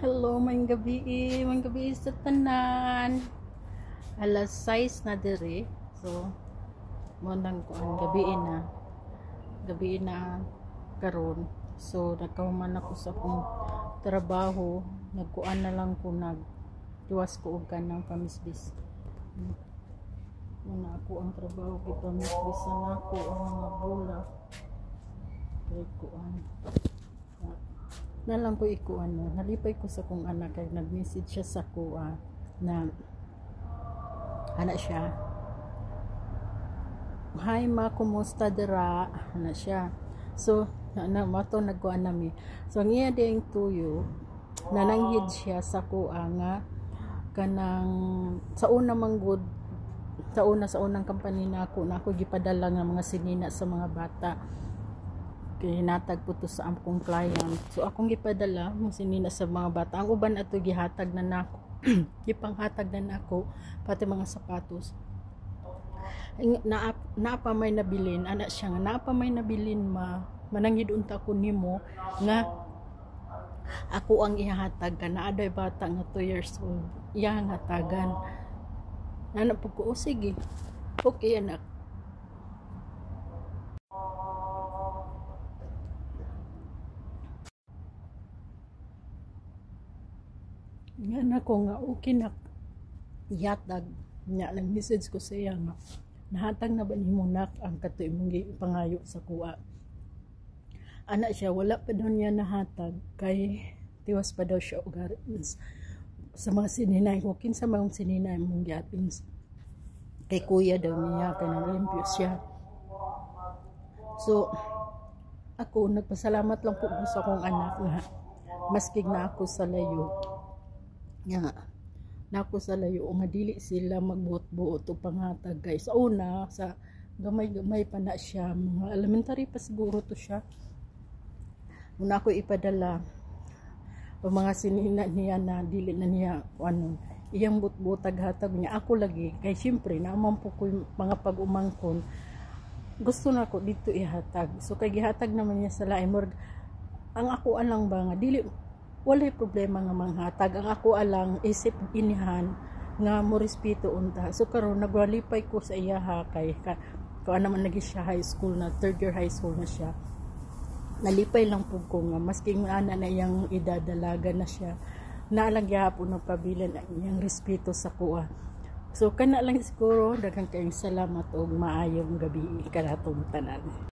Hello, may gabi sa tanan. Alas 6 na dire. So, mo nang kuan gabi na karon. So, nagkahuman ako sa akong trabaho. Nagkuan na lang ko tuwas ko og kanang pamisbis. Muna ako ang trabaho kay pamisbisan ako ang mga bola. Kay kuan. Nalang ko nalipay ko sa kong anak kay nag-message siya sa ko na ana siya, hi ma, kumusta dira, ana siya. So mato nagkuan nami, so ang iya ding tuyo nananghid siya sa ko nga kanang sa unang company na ako gipadala nga mga sinina sa mga bata. Hinatag po to sa akong client. So akong gipadala mo sinina sa mga bata. Ang uban ato gihatag na nako. Gipanghatag na nako pati mga sapatos. Naapa may nabilin ana siya nga naapa may nabilin mananghid unta ko nimo nga ako ang ihatag kana aday bata nga 2 years old. Iya nga hatagan. Nana po ko sige. Okay anak. Nga na ko nga okay na yatag nya lang message ko sa iya nga nahatag na ba nimo nak ang katoy mong pangayo sa kuha. Ana siya wala pa daw niya nahatag kay tiwas pa daw siya og sa mga sininay ko kinsa mga sininay mong giapin kay kuya daw niya kay nalimpyo siya. So ako nagpasalamat lang po sa akong anak nga maskig na ako sa layo nga nako sa layo nga dili sila magbuot-buot o panghatag guys. Sa una sa gamay pa na siya, mga elementary pa siguro to siya. Una ko ipadala o mga sinina niya na dili na niya iyang butag hatag niya ako lagi kay syempre naman po ko mga pag-umangkon gusto na ko dito ihatag. So kay gihatag naman niya sa lain ang ako alang ba nga dili walay problema nga manghatag. Ang ako alang isip inihan nga mo respeto unta. So karon nagwalipay ko sa iya kay ko naman nagi siya high school na 3rd year high school na siya. Nalipay lang pud ko nga maski ana na iyang idadalaga na siya. Naalang gyapon ng pabilan ang iyang respeto sa kuha. So kana lang siguro daghang kayong salamat og maayong gabi kanatong tanan.